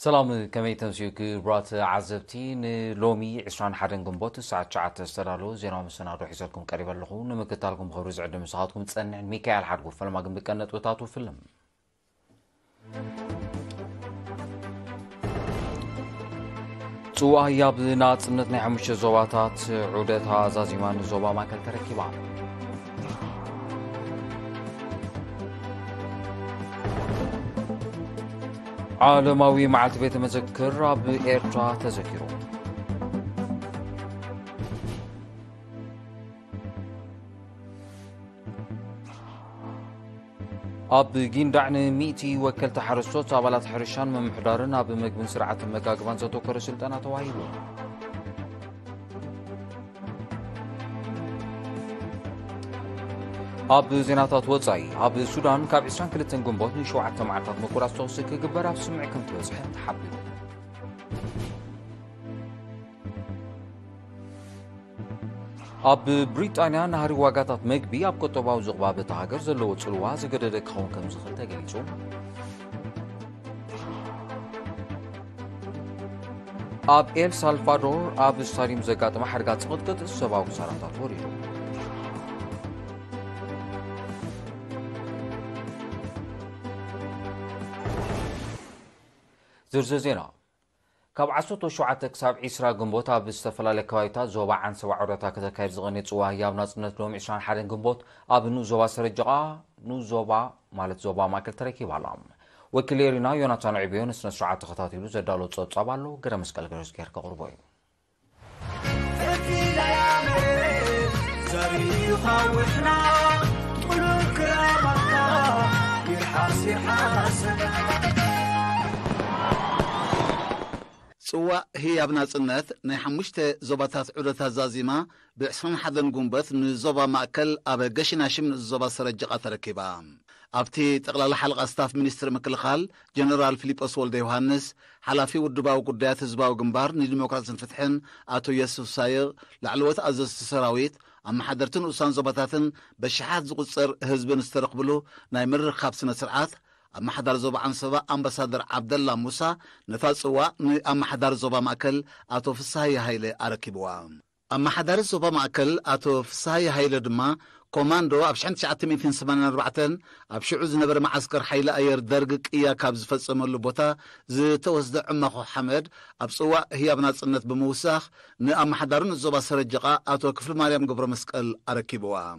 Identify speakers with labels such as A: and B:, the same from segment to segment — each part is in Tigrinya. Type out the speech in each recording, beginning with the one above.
A: سلام كمي تنسيك برات عزبتين لومي عشران حدن قنبوت الساعة 9 استرالو زينا مسنا روح يسالكم قريبا لخون مكتالكم خبرز عدة مساعدكم تسنع ميكايل حرقو فلما قم بكنت وتاتو فيلم صوا هياب نات سمنتنا حمش زواتات عودتها زازيمان زوبا ما كل تركيبان عالماوي معلت بيت مذكر بإيرترا تذكروا أب جين دعنا ميتي وكلت حرسوت عبالات حرشان من محضارنا بمقبن سرعة المقاقبان زتو كرسلتنا تواهيبو أب زيناتات وزاي أب السودان كاب عسران كلتن قنبوت نشوعة معرفات مقراس توسك قبرا في سمعكم توزحن تحبلو أب بريطانيا نهاري واقاتات مقبي أب كتباو زغباب تهاجر زلو تسلوا زقددك خون كم زخل تقليسو أب إل سالفادور أب ستاريم زقات محرقات صدقت السباو ساراتات وريدو زرززينا كاب عصوتو شوعة كساب عسرا قنبوتا باستفلا لكوايتا زوبا عن سوا عورتا كتاكاير زغني تسوا هياب ناصنت لهم عشران حالين قنبوت اب نو زوبا سرجقا نو زوبا مالت زوبا ماكل تركيب علام وكليرنا يوناتان عبيون اسنا شوعة تخطاتيلو زدالو تصابالو قرا مسكال قرس كير كقربوين
B: صوا هي ابنا صنت ناي حمشته زوباتات عودتا زازيما بعصرن حدن قنبت نزوبا ماكل ابا قشنا شمن الزوبا سرجقا تركيبا ابتي تقلال حلقة ستاف منستر مكلخال جنرال فيليبوس ولد يوهانس حلافي ودباو قدايات زباو قنبار نديمقراطية فتحن اتو يسوع سايغ لعلوات ازز سراويت اما حضرتن اسان زوباتاتن بشحات زقصر حزبن استرقبلو ناي مرر خابسنا سرعات أما حدار زوبا عن سبا أمبسادر عبد الله موسى نفاسوا أما حدار زوبا مأكل أتو فساهي هايلة أركبوا أما حدار زوبا مأكل أتو فساهي هايلة دما كوماندو أبشحن 984 أبشعوز نبر معسكر حيلة أير درقك إيا كابز فتصمر لبوتا زي توزد عمخو حمد أبصوا هي بنات صنت بموساخ أما حدارون الزوبا سرجقا أتو كفر مريم قبر مسكال أركبوا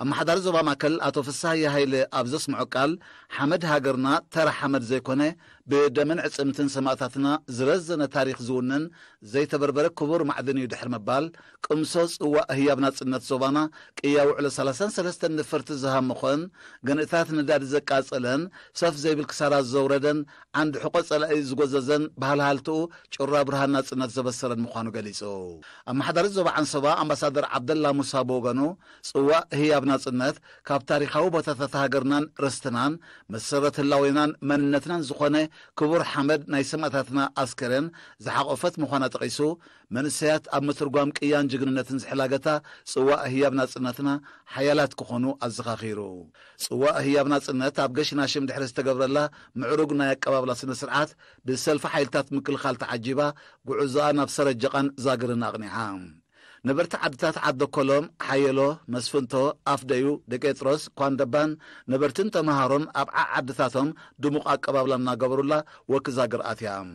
B: أما حدار زوبا ماكل أتو فساهي هايلة أبزس معقال حمد هاجرنا ترى حمد زي كونه بدمن عصمتن سماتاتنا زرزنا تاريخ زونن زي تبربرك كبور معدني يدحر مبال قمصص هي بنات صنت زوبانا قيا وعلى 33 نفرت زهام مخن قنئتات نداد زقاصلن صف زي بالكسارة زوردن عند حقوق صلاي زغززن بهالهالتو چرا برهان صنت زبسرن مخانو قليصو أما حدار زوبا عن سبا أمباسادر عبد الله موسى بوغانو صوا هي بنات صنت كاب تاريخاو بوتاتا هاجرنان رستنان مسرت اللوينان مننتنان زخونه كبور حمد ناي سماتاتنا أسكرن زحقفت مخانا تقيسو من سيات أب مترقام قيان جغننتن زحلاقتا سواء هي بنات صنتنا حيالات كخونو الزخاخيرو سواء هي بنات صنت أب قشنا شم دحرس تقبر الله معروقنا يقبابلا سنة سرعات بالسلف حيلتات مكل خالة عجيبة قعوزانا بسرج جقان زاقرنا أغنيعام نبرت عدتات عد كولوم حيلو مسفنتو أفديو دكيتروس كواندبان نبرتن تمهارون أبع عدتاتهم دموق أقبابلنا قبرولا وكزاقر آتيام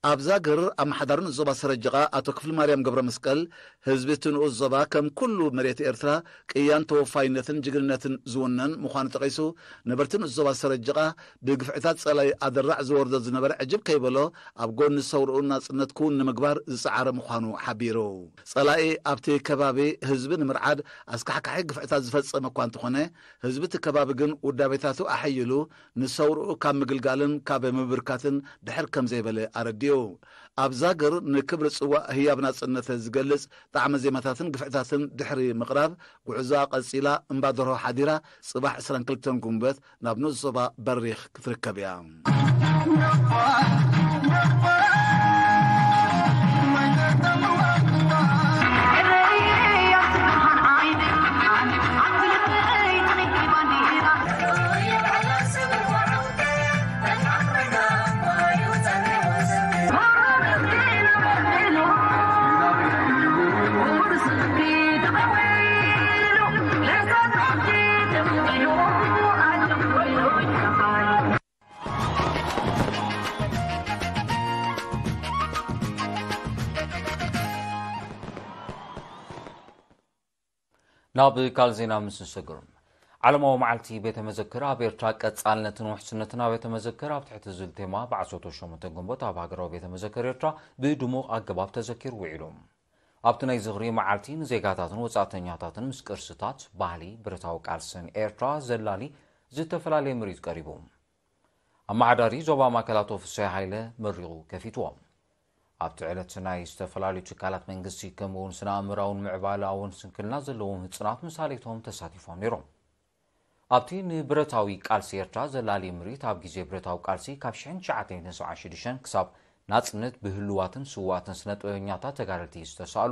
B: أبزاقر أم حضرن الزبا سرجقا أتو كفل مريم قبر مسكال هزبتن الزبا كم كل مريت إرترا كيان توفاينتن جغرنتن زونن مخانة قيسو نبرتن الزبا سرجقا بقفعتات صلاي أدرع زورد زنبر عجب كيبلو أبقون نصورقنا صنت كون نمقبار زسعار مخانو حبيرو صلاي أبتي كبابي هزبن مرعاد أسكحكحي قفعتات زفت مكوان تخونه هزبت كبابي قن ودابتاتو أحيلو نصورقو كام مقلقالن كابي مبركاتن دحر كم زيبالي أرديو أبزاقر نكبر سواء هي بنات صنت زقلس طعم زيماتاتن قفعتاتن دحري مقراب وعزاق السيلا انبادرو حديرة صباح اسران كلتن قنبت نابنو الصبا بريخ كتركب يام
A: ناب كالزينا مسنسقرم علمو معلتي بيت مذكرة بيرتاق قصالنتن وحسنتنا بيت مذكرة بتحت الزلتيما بعصوتو شومنتن غنبوت اب هاغراو بيت مذكر يرتا بدموق اغباب تذكر وعلوم ابتناي زغري معلتي زيغاتاتن وصاتنياتاتن مسقرستات بالي برتاو قالسن ايرترا زلالي زتفلالي مريض قريبوم اما عداري زوبا ماكلاتو فسي هايله مريغو كفيتوام ابت علتنا يستفلالي تكالات منغسي كمون سنامراون معبالاون سنكلنا زلوم هصنات مساليتهم تساتيفون نيروم ابتي نبرتاوي قالسي يرترا زلالي مريت اب غيزي برتاو قالسي كابشن شعاتين تنسعاشدشن كساب ناصنت بهلواتن سواتن سنطوኛታ ተጋረልቲ ዝተሳሉ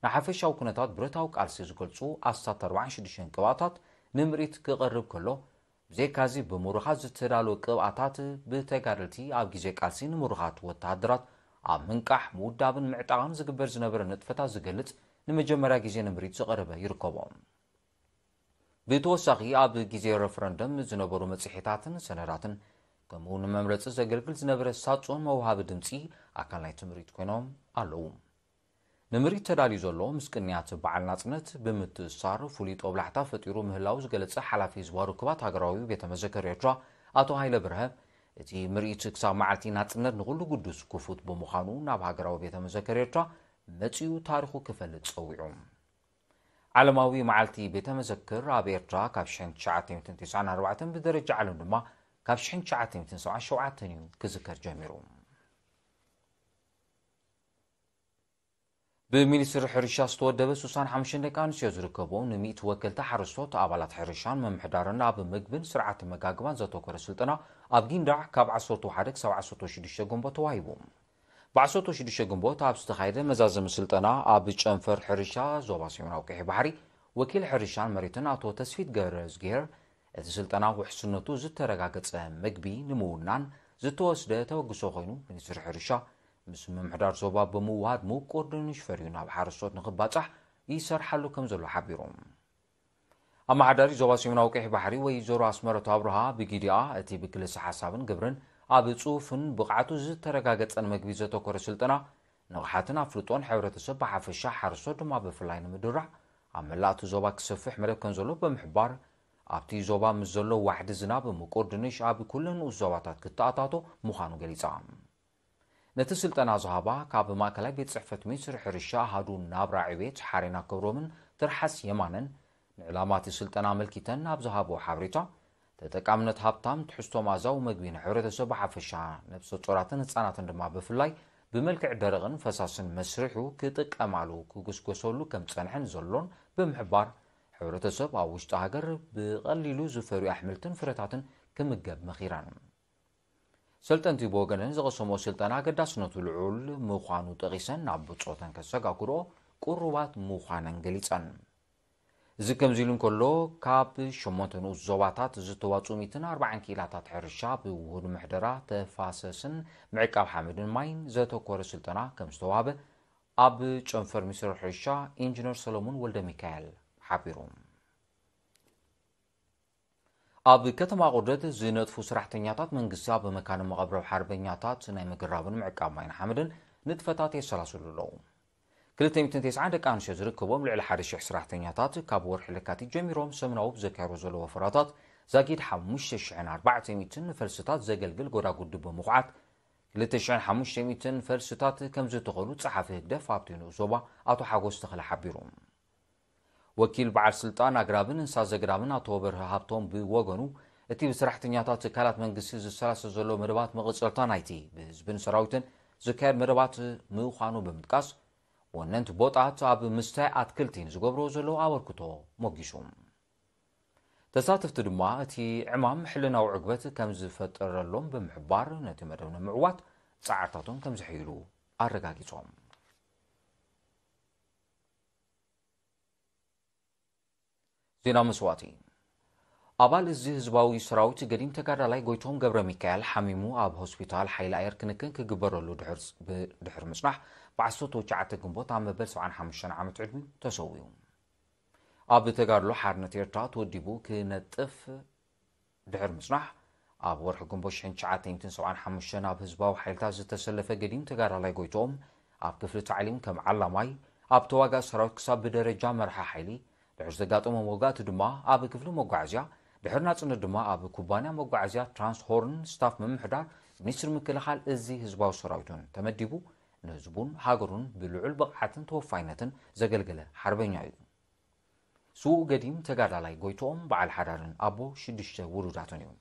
A: ናሓፈሻው ኩነታት ብረታው ቃልሲ ዝገልጹ ኣስታት 46 ቅብኣታት ንምሪት ክቐርብ ከሎ ብዘይካዚ ብምሩኻት ዝተዳለወ ቅብኣታት ብተጋረልቲ ኣብ ግዜ ቃልሲ ንምሩኻት ወተሃደራት ኣብ ምንቃሕ ምውዳብን ምዕጣቕን ዝግበር ዝነበረ ንጥፈታት ዝገልጽ ንመጀመርያ ግዜ ንምሪት ዝቐረበ ይርከቦም ብተወሳኺ ኣብ ግዜ ረፈረንደም ዝነበሩ መጽሔታትን ሰነዳትን كمون ممرጽ ዘገልግል ዝነበረ ሳጹን መውሃብ ድምጺ ኣካል ናይ ትምሪት ኮይኖም ኣለዉ ንምሪት ተዳልዩ ዘሎ ምስቅንያት በዓል ናጽነት ብምትእሳር ፍሉይ ጦብላሕታ ፈጢሩ ምህላው ዝገለጸ ሓላፊ ዝባሩ ክባት ሃገራዊ ቤተ መዘክር ኤርትራ ኣቶ ሃይለ ብርሀ እቲ ምርኢት ክሳብ መዓልቲ ናጽነት ንኹሉ ቅዱስ ክፉት ብምዃኑ ናብ ሃገራዊ ቤተ መዘክር ኤርትራ መጺኡ ታሪኹ ክፈልጥ ጸዊዑ ዓለማዊ መዓልቲ ቤተ መዘክር ኣብ ኤርትራ ካብ 1994 ብደረጃ ዓለም ድማ ካብ 1977 እዩ ክዝከር ጀሚሩ بمينستر حرشا استودب 65 ደቂ ኣንስትዮ ዝርከቡ ን100 ወከልቲ ሓረስቶት ኣባላት ሕርሻን መምሕዳርን ኣብ ምግብን ስርዓት መጋግባን ዘተኮረ ስልጠና ኣብ ጊንዳዕ ካብ 11 ክሳብ 16 ግንቦት ተዋሂቡ ብ16 ግንቦት ኣብ ዝተኻየደ መዛዘም ስልጠና ኣብ ጨንፈር ሕርሻ ዞባ ሰሜናዊ ቀይሕ ባሕሪ ወኪል ሕርሻን መሬትን ኣቶ ተስፊት ገብረ ዝጌር እቲ ስልጠና ውሕስነቱ ዝተረጋገጸ ምግቢ ንምውናን ዝተወስደ ተወግሶ ኮይኑ ሚኒስትር ሕርሻ ምስ መምሕዳር ዞባ ብምውሃድ ምቁር ድንሽ ፈርዩ ናብ ሓረስቶት ንኽባጻሕ ይሰርሓሉ ከም ዘሎ ሓቢሮም ኣማሓዳሪ ዞባ ሰሜናዊ ቀይሕ ባሕሪ ወይዘሮ ኣስመረቱ ኣብርሃ ብጊዲኣ እቲ ብክልሲ ሓሳብን ግብርን ኣብ ጽሑፍን ብቕዓቱ ዝተረጋገጸን ምግቢ ዘተኮረ ስልጠና ንቕሓትን ኣፍልጦን ሕብረተሰብ ብሓፈሻ ሓረስቶት ድማ ብፍላይ ንምድራዕ ኣብ መላእቲ ዞባ ክሰፍሕ መደብ ከም ዘሎ ብምሕባር ኣብቲ ዞባ ምስ ዘሎ ዋሕዲ ዝናብ ምቁር ድንሽ ኣብ ኩለን ንኡስ ዞባታት ክትኣታቶ ምዃኑ ገሊጻ ነቲ ስልጠና ዝሃባ ካብ ማእከላይ ቤት ጽሕፈት ሚኒስትሪ ሕርሻ ኣሃዱ ናብራ ዕቤት ሓሬና ክብሮምን ትርሓስ የማንን ንዕላማት ስልጠና መልኪተን ኣብ ዝሃቦ ሓበሬታ ተጠቃምነት ሃብታም ትሕዝቶ ማዛው ምግቢ ንሕብረተሰብ ብሓፈሻ ነብሰ ጡራትን ህጻናትን ድማ ብፍላይ ብመልክዕ ደረቕን ፈሳስን መስሪሑ ክጥቀማሉ ክጉስጎሰሉ ከም ጸንሐን ዘሎን ብምሕባር ሕብረተሰብ ኣብ ውሽጢ ሃገር ብቐሊሉ ዝፈርዩ ኣሕምልትን ፍረታትን ክምገብ መኺራን سلطنتي بوغنن زغسمو سلطنا قداسنتو العول مخانو تغيسن ናብ ብጾተን ከሰጋግሮ ቁሩባት ምዃነን ገሊጸን ዝከም ዚሉን ከሎ ካብ 8 ንኡስ ዞባታት ዝተዋጹ 140 ኪላታት ሕርሻ ብውህድ ምሕደራ ተፋሰስን ምዕቃብ ሓመድን ማይን ዘተኮረ ስልጠና ከም ዝተዋሃበ ኣብ ጨንፈር ሚኒስትር ሕርሻ ኢንጂነር ሰሎሞን ወልደ ሚካኤል ሓቢሮም ኣብ ከተማ ቁርደት ዝነጥፉ ስራሕተኛታት መንግስቲ ኣብ መካነ መቐብረው ሓርበኛታት ናይ ምግራብን ምዕቃብ ማይን ሓመድን ንጥፈታት የሰላስሉ ኣለዉ 290 ደቂ ኣንስትዮ ዝርከቦም ልዕሊ 1,000 ስራሕተኛታት ካብ ወርሒ ለካቲት ጀሚሮም ሰሙናዊ ብዘካይሩ ዘለዎ ወፈራታት ዛጊድ 5400 ፈልስታት ዘገልግል ጎዳጉዲ ብምኹዓት 2500 ፈልስታት ከም ዝተኸሉ ጸሓፊ ህግደፍ ኣብቲ ንኡስ ዞባ ኣቶ ሓጎስ ተኽለ ሓቢሮም وكيل بعد سلطان أقرابن إنسان زقرابن أتوبر هابتون بوجنو أتي بسرحتنياتات كالات من قصيز الثلاثة زلوا مربات مغسلطان أيتي بزبن سراوتن زكار مربات موخانو بمدقاس وننت بوطعات أب مستعات كلتين زقبرو زلوا أور كتو موجيشوم تساتف تدما أتي عمام حلنا وعقبت كم زفتر اللوم بمحبار نتمرون معوات ساعتاتهم كم زحيلو أرقاقيتهم زينا مسواتي أبال الزي هزباوي سراوتي قديم تقرر لاي قويتهم قبر ميكال حميمو أب هوسبيتال حيل أير كنكن كقبرلو دحر مسنح بعصوتو جعت قنبوط عم ببرس عن 5 عام تعلمي تسويهم أب تقرلو حارنا تيرتات وديبو كنتف دحر مسنح أب ورح قنبوش حين جعتين تنسو عن 5 أب هزباو حيلتاز تسلفة قديم تقرر لاي قويتهم أب كفل تعليم كم علماي أب تواقع سراوت كساب بدرجة مرحة حيلي ድሕሪ ዘጋጠሞ መውጋእቲ ድማ ኣብ ክፍሊ መጓዓዝያ ድሕሪ ናጽነት ድማ ኣብ ኩባንያ መጓዓዝያ ትራንስሆርን ስታፍ ምምሕዳር ሚኒስትሪ ምክልኻል እዚ ህዝባዊ ሰራዊቱን ተመዲቡ ንህዝቡን ሃገሩን ብልዑል ብቕዓትን ተወፋይነትን ዘገልገለ ሓርበኛ እዩ ስውእ ገዲም ተጋዳላይ ጎይቶኦም በዓል ሓዳርን ኣቦ 6 ውሉዳትን እዮም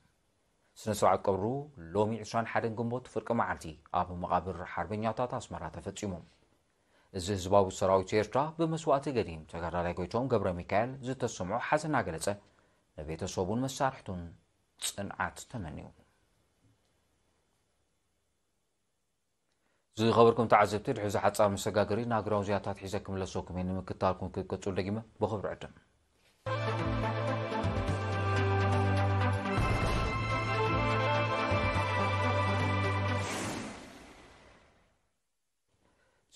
A: ስነ ስርዓት ቀብሩ ሎሚ 21 ግንቦት ፍርቂ መዓልቲ ኣብ መቓብር ሓርበኛታት ኣስመራ ተፈጺሞም እዚ ህዝባዊ ሰራዊት ኤርትራ ብመስዋእቲ ገዲም ተጋዳላይ ጎይቶኦም ገብረ ሚካኤል ዝተሰምዖ ሓዘን ገለጸ ለቤተሰቡን መሳርሕቱን ጽንዓት ተመንዩ ዝኸበርኩም ተዓዘብቲ ድሕሪ ዝሓጻብ መሰጋገሪ ናግራዊ ዚያታት ሒዘክም ለሰኩም ንምክታልኩም ክቅጽሉ ደጊመ ብኽብሪ ዕድም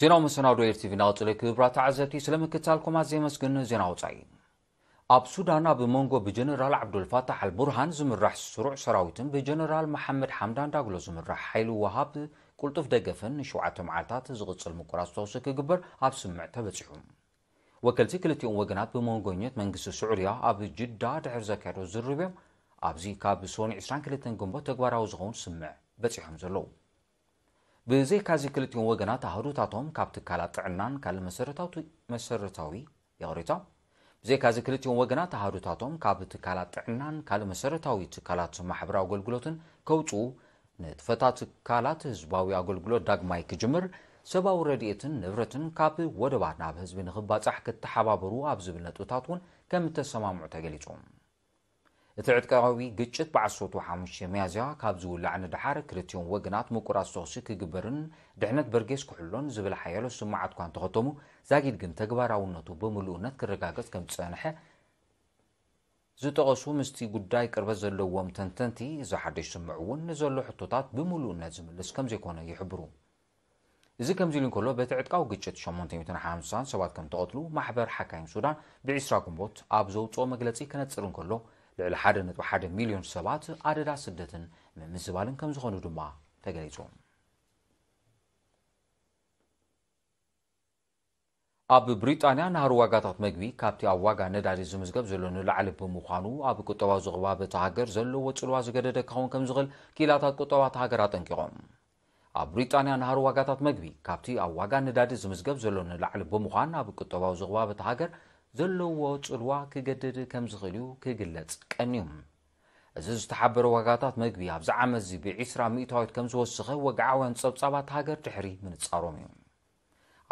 A: ዜናው መሰናዶ ኤርቲቪ ናውጽለ ክብራ ተዓዘብቲ ስለምክታልኩም ኣዘመስግን ዜና ወጻኢ ኣብ ሱዳን ኣብ መንጎ ብጀነራል ዓብዱልፋታሕ አልቡርሃን ዝምራሕ ስሩዕ ሰራዊትን ብጀነራል መሐመድ ሐምዳን ዳግሎ ዝምራሕ ሓይሊ ወሃብ ቁልጡፍ ደገፍን ን7 መዓልታት ዝቕጽል ምቁራጽ ተወስኺ ክግበር ኣብ ስምዕ ተበጺሑ ወከልቲ ክልቲኦም ወገናት ብመንጎኘት መንግስቲ ስዑድያ ኣብ ጅዳ ድሕሪ ዘካየዶ ዝርርብዮም ኣብዚ ካብ ሶኒ 22 ግንቦት ተግባራዊ ዝኸውን ስምዕ በጺሖም ዘለዉ ብዘይካዚ ክልቲኦም ወገናት ኣህዱታቶም ካብ ትካላት ጥዕናን ካልእ መሰረታዊ የቕሪቶም ብዘይካዚ ክልቲኦም ወገናት ኣህዱታቶም ካብ ትካላት ጥዕናን ካልእ መሰረታዊ ትካላት ማሕበራዊ ኣገልግሎትን ከውፅኡ ንጥፈታት ትካላት ህዝባዊ ኣገልግሎት ዳግማይ ክጅምር ሰብኣዊ ረድኤትን ንብረትን ካብ ወደባት ናብ ህዝቢ ንኽባጻሕ ክትተሓባበሩ ኣብ ዝብል ነጥብታት እውን ከም ተሰማምዑ ተገሊጹ እቲ ዕጥቃዊ ግጭት ብ15 ሚያዝያ ካብ ዝውላዕ ንድሓር ክልቲኦም ወገናት ምቁራጽ ተወስኺ ክግበርን ድሕነት በርጌስ ክሕሎን ዝብል ሓያሎ ስምዓት እኳ እንተኸተሙ ዛጊድ ግን ተግባራውነቱ ብምሉእነት ክረጋገጽ ከም ዝጸንሐ ዝጠቐሱ ምስቲ ጉዳይ ቅርበት ዘለዎም ተንተንቲ ዝሓደሽ ስምዑ እውን ንዘሎ ሕቶታት ብምሉእነት ዝምልስ ከም ዘይኮነ ይሕብሩ እዚ ከምዚ ኢሉ እንከሎ በቲ ዕጥቃዊ ግጭት 850 ሰባት ከም ተቐትሉ ማሕበር ሓካይም ሱዳን ብ20 ግንቦት ኣብ ዘውፅኦ መግለጺ ከነጽር እንከሎ ልዕሊ 1.1 ሚልዮን ሰባት ኣደዳ ስደትን ምምዝባልን ከም ዝኾኑ ድማ ተገሊጹ ኣብ ብሪጣንያ ናህሩ ዋጋታት መግቢ ካብቲ ኣብ ዋጋ ነዳዲ ዝምዝገብ ዘሎ ንላዕሊ ብምዃኑ ኣብ ቁጠባዊ ዝቕባ በቲ ሃገር ዘለዎ ጽልዋ ዝገደደ ክኸውን ከም ዝኽእል ኪላታት ቁጠባት ሃገራት ጠንቂቖም ኣብ ብሪጣንያ ናህሩ ዋጋታት መግቢ ካብቲ ኣብ ዋጋ ነዳዲ ዝምዝገብ ዘሎ ንላዕሊ ብምዃን ኣብ ቁጠባዊ ዝቕባ በቲ ሃገር ዘለዎ ጽልዋ ክገድድ ከም ዝኽእል ክግለጽ ቀንዮም እዚ ዝተሓበረ ዋጋታት መግቢ ኣብዚ ዓመት እዚ ብ20 ሚእታዊት ከም ዝወስኸ ወግዓውያን ጸብጻባት ሃገር ድሕሪ ምንጻሮም እዩ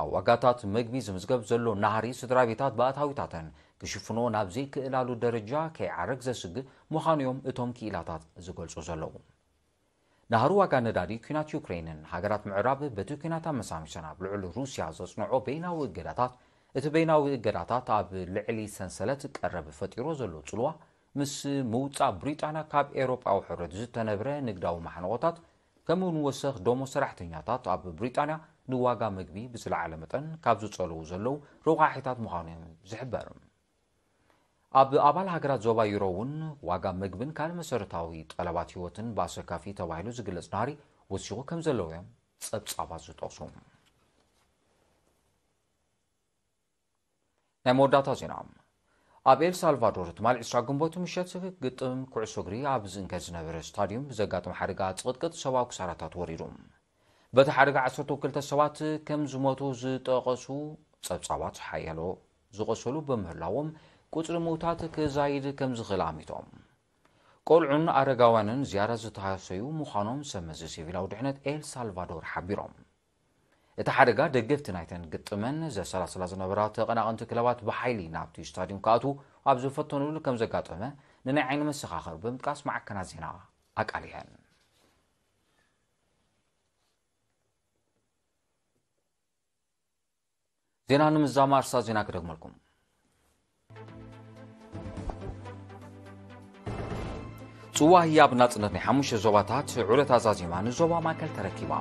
A: ኣብ ዋጋታት መግቢ ዝምዝገብ ዘሎ ናህሪ ስድራ ቤታት ብኣታዊታተን ክሽፍኖ ናብ ዘይክእላሉ ደረጃ ከይዓረግ ዘስግእ ምዃንዮም እቶም ክኢላታት ዝገልጹ ዘለዉ ናህሩ ዋጋ ነዳዲ ኩናት ዩክሬንን ሃገራት ምዕራብ በቲ ኩናት ኣመሳሚሰን ኣብ ልዕሊ ሩስያ ዘጽንዖ በይናዊ እገዳታት እቲ በይናዊ እገዳታት ኣብ ልዕሊ ሰንሰለት ቀረብ ፈጢሮ ዘሎ ጽልዋ ምስ ምውፃእ ብሪጣንያ ካብ ኤውሮጳዊ ሕብረት ዝተነብረ ንግዳዊ ማሕነቆታት ከምኡውን ወሰኽ ደሞ ሰራሕተኛታት ኣብ ብሪጣንያ ንዋጋ መግቢ ብዝለዓለ መጠን ካብ ዝጸልዉ ዘለዉ ረቑሒታት ምዃኖም ዝሕበር ኣብ ኣባል ሃገራት ዞባ ዩሮ እውን ዋጋ መግብን ካልእ መሰረታዊ ጠለባት ህይወትን ብኣሰካፊ ተባሂሉ ዝግለጽ ናህሪ ወሲኹ ከም ዘለዎ እዮም ጸብጻባት ዝጠቕሱ ናይ መወዳእታ ዜና ኣብ ኤልሳልቫዶር ትማል 20 ግንቦት ምሸት ግጥም ኩዕሶ እግሪ ኣብ ዝንከ ዝነበረ ስታድዮም ብዘጋጥም ሓደጋ ጽቕጥቅጥ ሰብኣዊ ክሳራታት ወሪዱ በቲ ሓደጋ 12 ሰባት ከም ዝሞቱ ዝጠቐሱ ጸብጻባት ሓያሎ ዝቆሰሉ በምህላዎም ቁጽሪ ምውታት ክዛይድ ከም ዝኽእል ኣሚቶም ቆልዑን ኣረጋውያንን ዝያዳ ዝተሃሰዩ ምዃኖም ሰመዚ ሲቪላዊ ድሕነት ኤልሳልቫዶር ሓቢሮም እቲ ሓደጋ ደገፍቲ ናይተን ግጥመን ዘሰላስላ ዝነበራ ተቐናቐንቲ ክለባት ብሓይሊ ናብቲ ስታድዮም ክኣትዉ ኣብ ዝፈተኑሉ ከም ዘጋጠመ ንናይ ዓይኒ መሰኻኽር ብምጥቃስ ማዕከናት ዜና ኣቃሊየን ዜና ንምዛማ እርሳስ ዜና ክደግመልኩም ጽዋ ህያብ ናጽነት ናይ 5 ዞባታት ዑረት ኣዛዚማ ንዞባ ማእከል ተረኪባ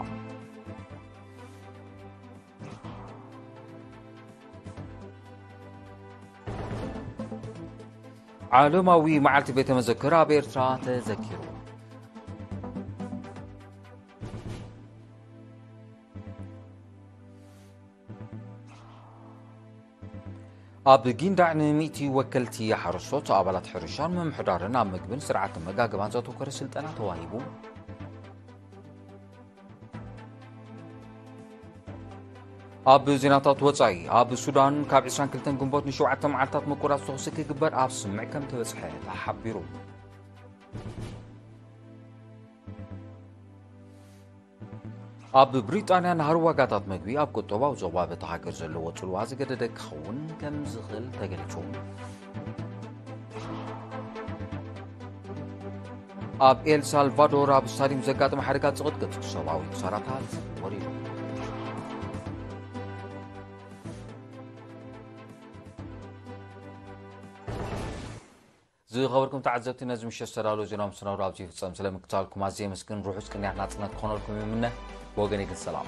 A: ዓለማዊ መዓልቲ ቤተ መዘክር ኣብ ኤርትራ ተዘኪሩ ኣብ ጊንዳዕ ንሚእቲ ወከልቲ ሓረስቶት ኣባላት ሕርሻን ምምሕዳርን ኣብ ምግብን ስርዓት መጋገባን ዘተኮረ ስልጠና ተዋሂቡ ኣብ ዜናታት ወጻኢ ኣብ ሱዳን ካብ 22 ግንቦት ን7 መዓልታት ምቁራጽ ተኽሲ ክግበር ኣብ ስምዕ ከም ተበጽሐ ተሓቢሩ ኣብ ብሪጣንያ ናሃር ዋጋታት ምግቢ ኣብ ቁጠባዊ ዞባ በቲ ሃገር ዘለዎ ጽልዋ ዝገደደ ክኸውን ከም ዝኽእል ተገሊጹ ኣብ ኤል ሳልቫዶር ኣብ ስታዲየም ዘጋጥመ ሓደጋ ዝቕጥቅጥ ሰብኣዊ ክሳራታት ወሪዱ ዝኸበርኩም ተዓዘብቲ ነዚ ምሽት ዝተዳለወ ዜናዎም ስነብሩ ኣብዚ ይፍጸም ስለምክታልኩም ኣዝየ መስግን ርሑስ ቅንያት ናጽነት ክኾነልኩም ይምነ ብወገነይ ግን ሰላም